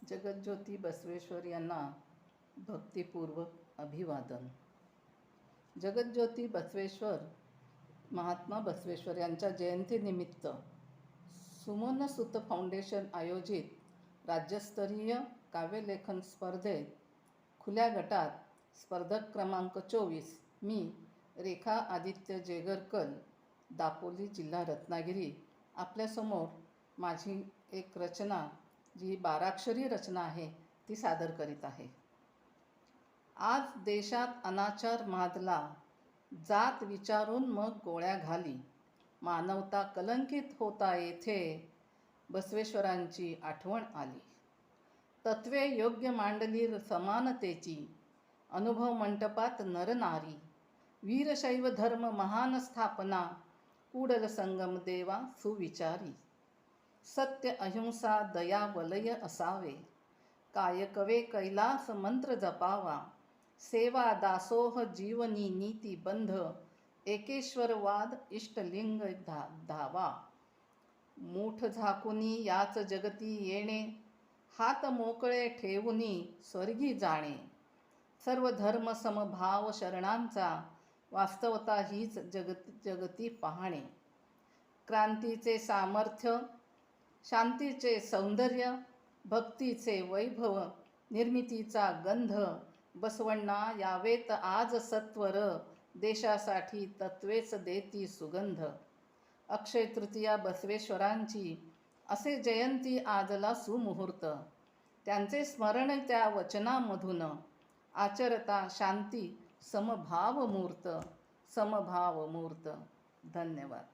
जगज्योती बसवेश्वर यांना भक्तिपूर्वक अभिवादन. जगज्योती बसवेश्वर महात्मा बसवेश्वर यांच्या जयंतीनिमित्त सुमनसुत फाउंडेशन आयोजित राज्यस्तरीय काव्यलेखन स्पर्धेत खुल्या गटात स्पर्धक क्रमांक 24 मी रेखा आदित्य जेगरकर, दापोली, जिल्हा रत्नागिरी, आपल्यासमोर माझी एक रचना, जी 12 अक्षरी रचना आहे, ती सादर करीत आहे. आज देशात अनाचार माजला, जात विचारून मग गोळ्या घाली, मानवता कलंकित होता येथे, बसवेश्वरांची आठवण आली. तत्वे योग्य मांडली समानतेची, अनुभव मंटपात नरनारी, वीरशैव धर्म महान स्थापना, कूडल संगम देवा सुविचारी. सत्य अहिंसा दया वलय असावे, कायकवे कैलास मंत्र जपावा, सेवा दासोह जीवनी नीती बंध, एकेश्वरवाद इष्टलिंग धावा. मूठ झाकुनी याच जगती येणे, हात मोकळे ठेवुनी स्वर्गी जाणे. सर्व धर्म समभाव शरणांचा, वास्तवता हीच जगती पाहणे. क्रांतीचे सामर्थ्य, शांतीचे सौंदर्य, भक्तीचे वैभव, निर्मितीचा गंध, बसवण्णा यावेत आज सत्वर, देशासाठी तत्वेच देती सुगंध. अक्षय तृतीया बसवेश्वरांची, असे जयंती आजला सुमुहूर्त, त्यांचे स्मरण त्या वचनामधून, आचरता शांती समभाव मूर्त. धन्यवाद.